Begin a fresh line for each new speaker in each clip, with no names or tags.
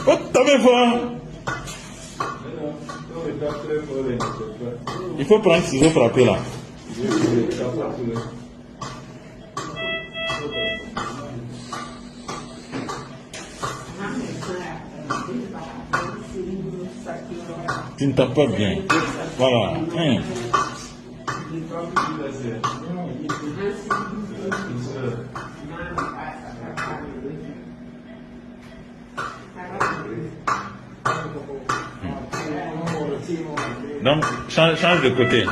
What t'avais fait? Il faut prendre ciseaux frapper là. Tu ne tapes pas bien. Voilà. Donc, change de côté.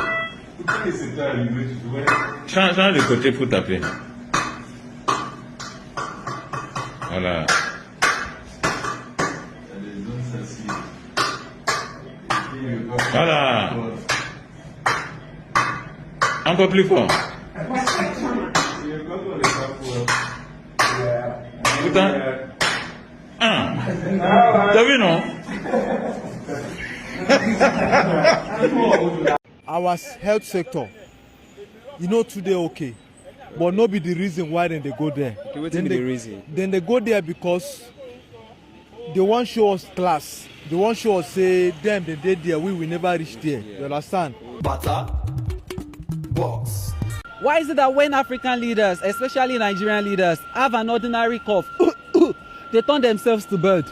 Change de côté pour taper. Voilà. Voilà. Encore plus fort. Putain. Ah. T'as vu, non?
Our health sector, today okay, but no be the reason why then they go there.
Okay, what is the reason?
Then they go there because they want show us class. They want show us say them they did there, we will never reach there. You understand?
Butter box.
Why is it that when African leaders, especially Nigerian leaders, have an ordinary cough, they turn themselves to bird?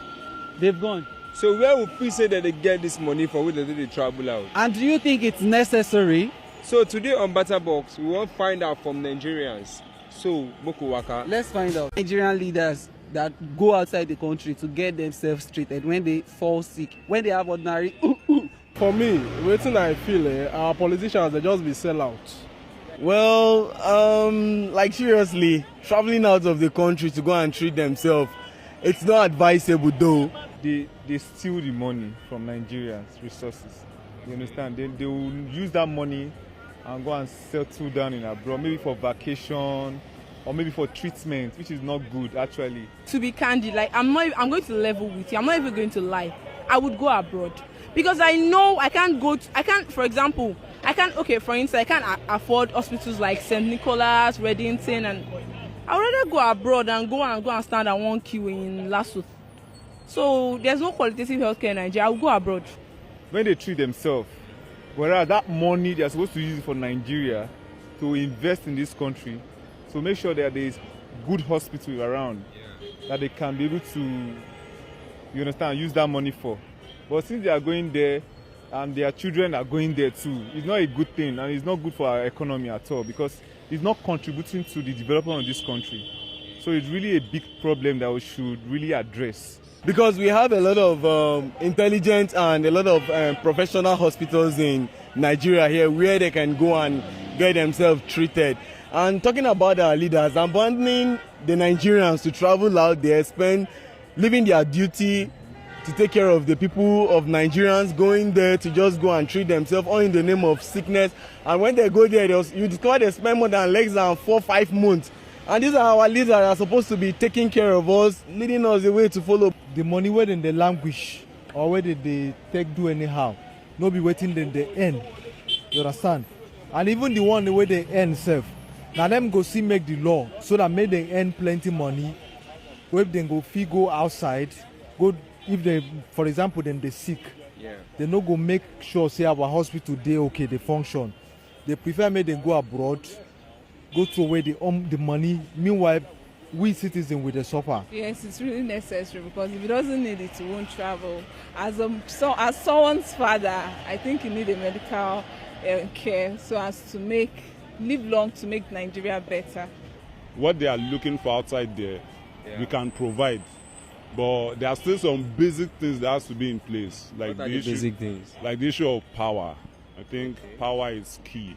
They've gone.
So where would we say that they get this money for when they travel out?
And do you think it's necessary?
So today on Butterbox, we want to find out from Nigerians. So, Boko Waka.
Let's find out. Nigerian leaders that go outside the country to get themselves treated when they fall sick, when they have ordinary.
For me, waiting I feel our politicians they just be sellouts.
Well, like seriously, traveling out of the country to go and treat themselves, it's not advisable though.
They steal the money from Nigerians' resources. You understand? They will use that money and go and settle down in abroad, maybe for vacation or maybe for treatment, which is not good actually.
To be candid, like I'm going to level with you. I'm not even going to lie. I would go abroad because I know I can't, for example, for instance, I can't afford hospitals like St. Nicholas, Reddington, and I would rather go abroad and go and stand at one queue in Lasso. So there's no qualitative healthcare in Nigeria. I will go abroad.
When they treat themselves, whereas that money they're supposed to use it for Nigeria to invest in this country, so make sure that there is good hospital around that they can be able to, you understand, use that money for. But since they are going there and their children are going there too, it's not a good thing and it's not good for our economy at all because it's not contributing to the development of this country. So it's really a big problem that we should really address.
Because we have a lot of intelligent and a lot of professional hospitals in Nigeria here where they can go and get themselves treated. And talking about our leaders, abandoning the Nigerians to travel out there, leaving their duty to take care of the people of Nigerians, going there to just go and treat themselves all in the name of sickness. And when they go there, you discover they spend more than less than 4-5 months. And these are our leaders that are supposed to be taking care of us, leading us the way to follow.
The money where in the language or where they take do anyhow, no be waiting then they end. You understand? And even the one where they end self, now them go see make the law so that make they earn plenty money. Where they go outside, go if they, for example, then they sick, they no go make sure say our hospital they okay, they function. They prefer make them go abroad. Go to where they earn the money. Meanwhile, we citizens will suffer.
Yes, it's really necessary because if he doesn't need it, he won't travel. As someone's father, I think you need a medical care so as to live long to make Nigeria better.
What they are looking for outside there, we can provide. But there are still some basic things that has to be in place. Like the issue of power. I think power is key.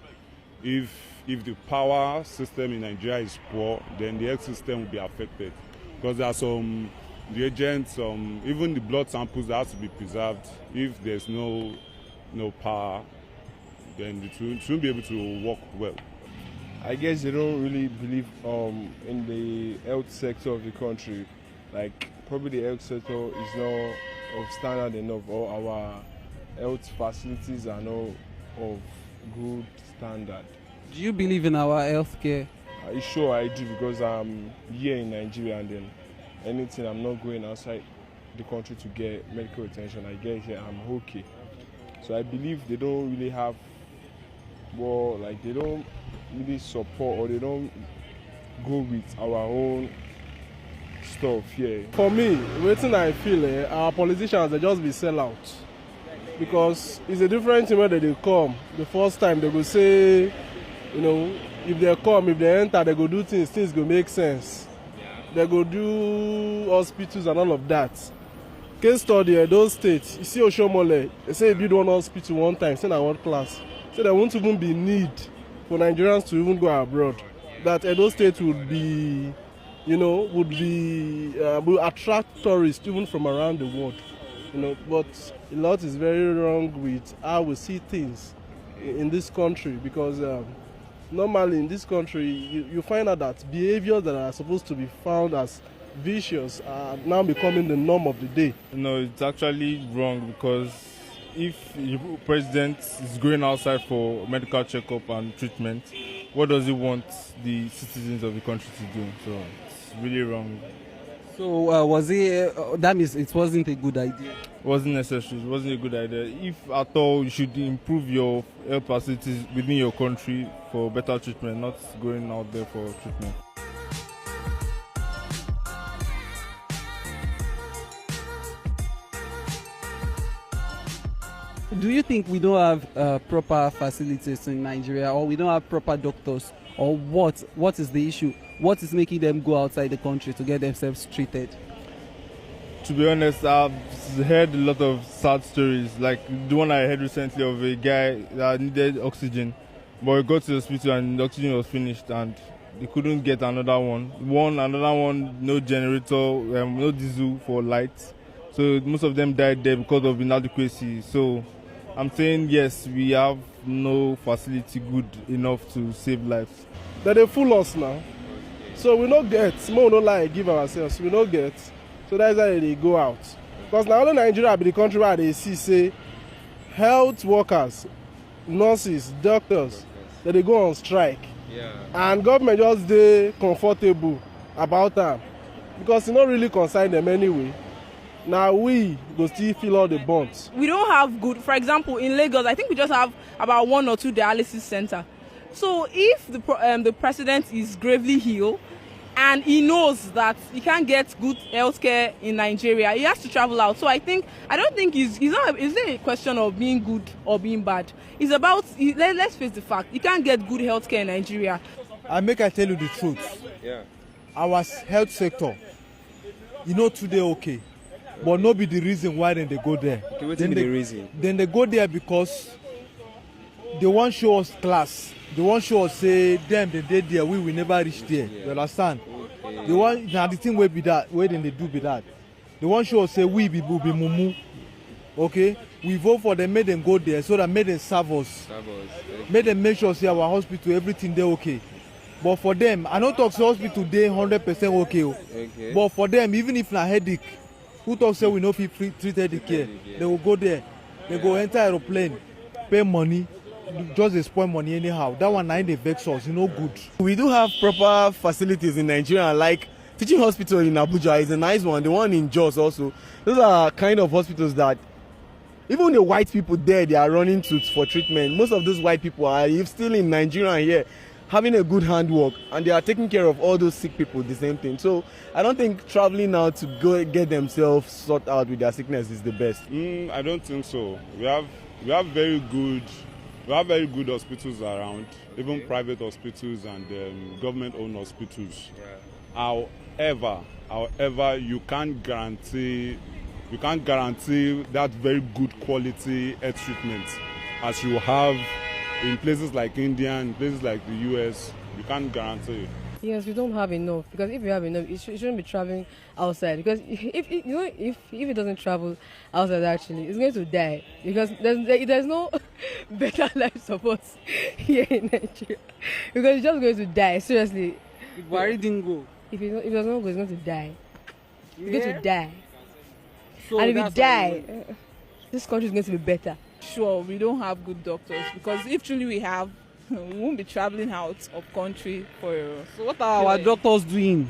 If the power system in Nigeria is poor, then the health system will be affected. Because there are some reagents, even the blood samples that have to be preserved. If there's no power, then it won't be able to work well.
I guess they don't really believe in the health sector of the country. like probably the health sector is not of standard enough, or our health facilities are not of good standard.
Do you believe in our healthcare?
Sure, I do, because I'm here in Nigeria, and then anything, I'm not going outside the country to get medical attention. I get here, I'm okay. So I believe they don't really have, well, like they don't really support, or they don't go with our own stuff here.
For me, wetin I feel, our politicians, they just be sellout. Because it's a different thing when they come. The first time they go say, you know, if they come, if they enter, they go do things go make sense. They go do hospitals and all of that. Case study, those states, you see Oshomole, they say they build one hospital one time, say na world class. So there won't even be need for Nigerians to even go abroad. That Edo State would be, you know, will attract tourists even from around the world. You know, but a lot is very wrong with how we see things in this country, because normally in this country you find out that behaviors that are supposed to be found as vicious are now becoming the norm of the day.
No, it's actually wrong, because if the president is going outside for medical checkup and treatment, what does he want the citizens of the country to do? So it's really wrong.
So was it? That means it wasn't a good idea.
It wasn't necessary. It wasn't a good idea. If at all, you should improve your health facilities within your country for better treatment, not going out there for treatment.
Do you think we don't have proper facilities in Nigeria, or we don't have proper doctors, or what? What is the issue? What is making them go outside the country to get themselves treated?
To be honest, I've heard a lot of sad stories, like the one I heard recently of a guy that needed oxygen, but he got to the hospital and the oxygen was finished and he couldn't get another one. Another one, no generator, no diesel for lights. So most of them died there because of inadequacy. So I'm saying yes, we have no facility good enough to save lives.
They fool us now. So we don't get, more no lie, give ourselves, we don't get. So that's why they go out. Because now only Nigeria be the country where they see, say, health workers, nurses, doctors, that they go on strike.
Yeah.
And government just they comfortable about that. Because it not really concern them anyway. Now we go still fill all the bonds.
We don't have good, for example, in Lagos, I think we just have about 1 or 2 dialysis centers. So if the president is gravely ill and he knows that he can't get good healthcare in Nigeria, he has to travel out. So I don't think it's not a question of being good or being bad. It's about, let's face the fact, you can't get good healthcare in Nigeria.
I tell you the truth.
Yeah.
Our health sector, today okay, but no be the reason why then they go there.
Okay, what is the reason?
Then they go there because they want show us class. They want show us say them they did there, we will never reach there. You understand? Okay. They want now the thing will be that, where then they do be that. They want show us say we be mumu. Okay? We vote for them, make them go there so that make them serve us. Okay. Make them make sure say our hospital, everything they okay. But for them, I don't talk say hospital they 100% okay. Okay. But for them, even if na headache, who talk say we no fit treat headache here, they will go there. They go enter aeroplane, pay money. Just they spoil money anyhow. That one nine they vex us, good.
We do have proper facilities in Nigeria, like teaching hospital in Abuja is a nice one. The one in Jos also. Those are kind of hospitals that even the white people there, they are running to for treatment. Most of those white people are still in Nigeria here, having a good handwork, and they are taking care of all those sick people, the same thing. So I don't think traveling now to go get themselves sorted out with their sickness is the best.
I don't think so. We have very good hospitals around, even private hospitals and government-owned hospitals. Yeah. However, you can't guarantee that very good quality health treatment as you have in places like India and places like the US. You can't guarantee it.
Yes, we don't have enough, because if we have enough, it shouldn't be traveling outside. Because if it doesn't travel outside, actually, it's going to die. Because there's no better life support here in Nigeria. Because it's just going to die. Seriously.
If Buhari didn't go,
if it doesn't go, it's going to die. We're going to die.
So
And if we
that's why
die, this country is going to be better.
Sure, we don't have good doctors because if truly we have, we won't be traveling out of country for.
So what are our doctors doing?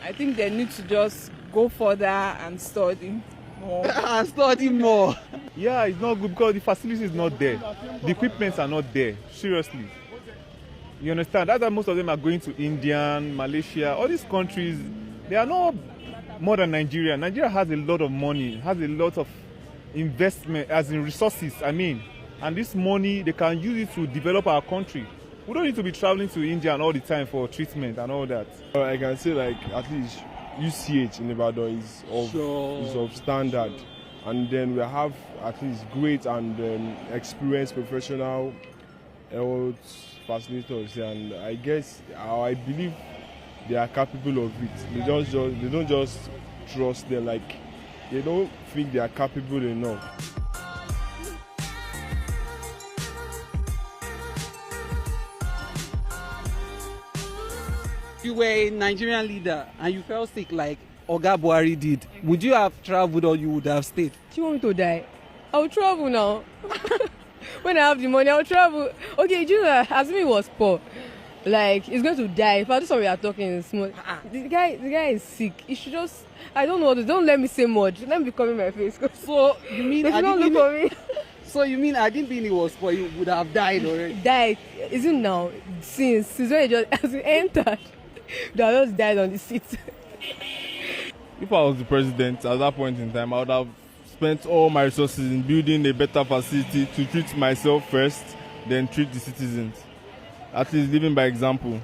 I think they need to just go further and study more.
And study more.
Yeah, it's not good because the facility is not there. The equipments are not there. Seriously. You understand? That's why most of them are going to India, Malaysia, all these countries. They are not more than Nigeria. Nigeria has a lot of money, has a lot of investment, as in resources, and this money, they can use it to develop our country. We don't need to be traveling to India all the time for treatment and all that.
I can say like at least UCH in Ibadan is of standard, and then we have at least great and experienced professional health facilitators, and I believe they are capable of it. They don't just trust them, like they don't think they are capable enough.
You were a Nigerian leader and you fell sick like Oga Buhari did. Would you have traveled or you would have stayed?
Do you want me to die? I'll travel now. When I have the money, I'll travel. Okay, you know, Azumi was poor. Like, he's going to die. If I do something we are talking small. The guy is sick. He should just, I don't know, don't let me say much. Let me be covering my face.
So, you mean
I don't look for me.
So, you mean I didn't mean he was poor, he would have died already?
Died. Isn't now? Since when he just, as he entered, they just died on the seat.
If I was the president at that point in time, I would have spent all my resources in building a better facility to treat myself first, then treat the citizens. At least living by example.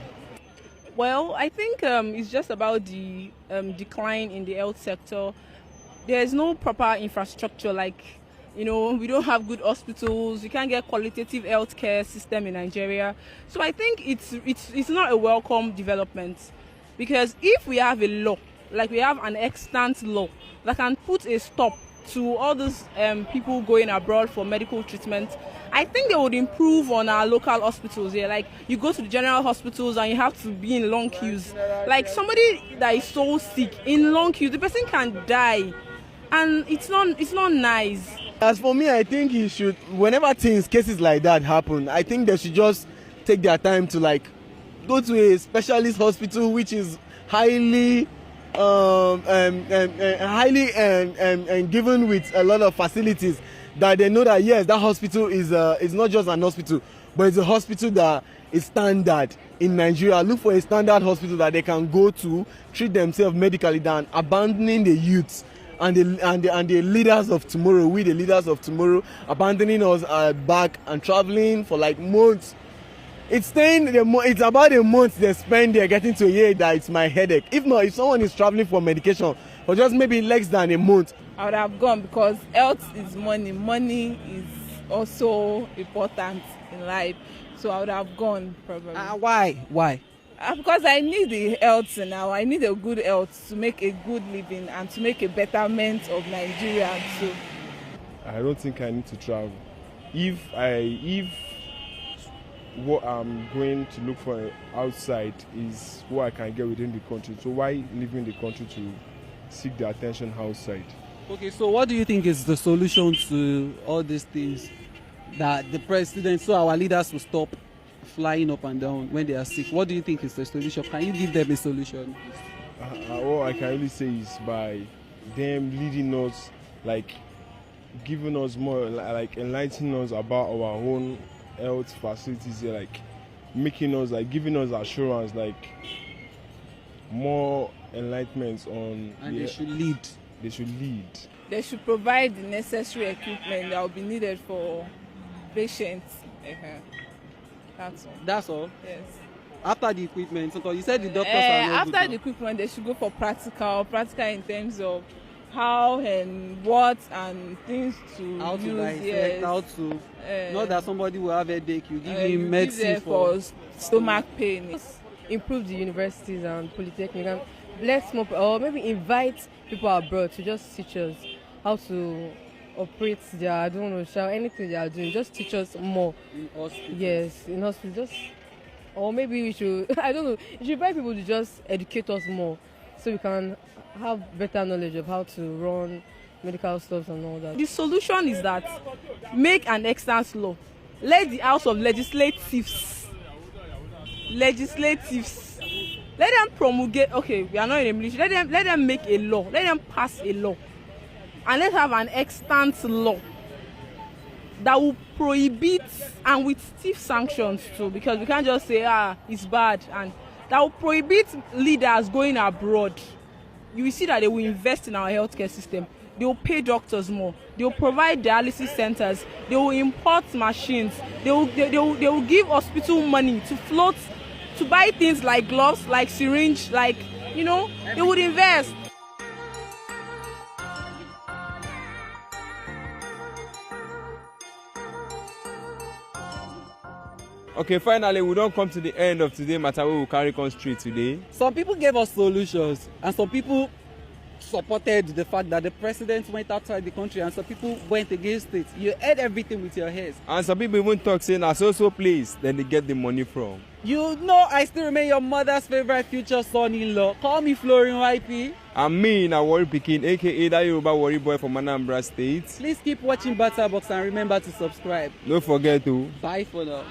Well, I think it's just about the decline in the health sector. There's no proper infrastructure, like, we don't have good hospitals. We can't get qualitative healthcare system in Nigeria. So I think it's not a welcome development, because if we have a law, like we have an extant law that can put a stop to all those people going abroad for medical treatment, I think they would improve on our local hospitals here. Like, you go to the general hospitals and you have to be in long queues. Like, somebody that is so sick in long queues, the person can die, and it's not nice.
As for me, I think he should, whenever cases like that happen, I think they should just take their time to go to a specialist hospital which is highly given with a lot of facilities, that they know that yes, that hospital is not just an hospital, but it's a hospital that is standard in Nigeria. Look for a standard hospital that they can go to, treat themselves medically, than abandoning the youths and the leaders of tomorrow. We the leaders of tomorrow, abandoning us back and traveling for months. It's about a month they spend there getting to hear that it's my headache. If not, if someone is traveling for medication for just maybe less than a month,
I would have gone, because health is money. Money is also important in life. So I would have gone probably.
Why?
Because I need the health now. I need a good health to make a good living and to make a betterment of Nigeria too.
I don't think I need to travel. If what I'm going to look for outside is what I can get within the country, so why leaving the country to seek the attention outside?
Okay, so what do you think is the solution to all these things, that the president, so our leaders will stop flying up and down when they are sick? What do you think is the solution? Can you give them a solution?
All I can really say is by them leading us, giving us more, enlightening us about our own health facilities, making us, giving us assurance, more enlightenment on.
And they should lead.
They should lead.
They should provide the necessary equipment that will be needed for patients.
That's all?
Yes.
After the equipment, because you said the doctors are not
after
good
the equipment, they should go for practical in terms of how and what and things to use.
How to not that somebody will have a headache, you give him medicine
for stomach pain.
Improve the universities and polytechnic, and let more, or maybe invite people abroad to just teach us how to operate their, anything they are doing. Just teach us more.
In hospitals.
Yes, in hospitals. Or maybe we should, I don't know, you should invite people to just educate us more, so we can have better knowledge of how to run medical stuff and all that.
The solution is that make an extant law. Let the House of Legislatives, let them promulgate. Okay, we are not in a military. Let them make a law. Let them pass a law, and let's have an extant law that will prohibit, and with stiff sanctions too, because we can't just say it's bad, and that will prohibit leaders going abroad. You will see that they will invest in our healthcare system. They will pay doctors more. They will provide dialysis centers. They will import machines. They will give hospital money to float, to buy things like gloves, like syringe, like, you know, they would invest.
Okay, finally, we don't come to the end of today's matter. We will carry on straight today.
Some people gave us solutions, and some people supported the fact that the president went outside the country, and some people went against it. You heard everything with your heads.
And some people even talk saying that's also place then they get the money from.
You know, I still remain your mother's favorite future son-in-law. Call me Florin YP.
And me, na Warri Pikin, aka that Yoruba Warri boy from Anambra State.
Please keep watching Batterbox and remember to subscribe.
Don't forget to.
Bye for now.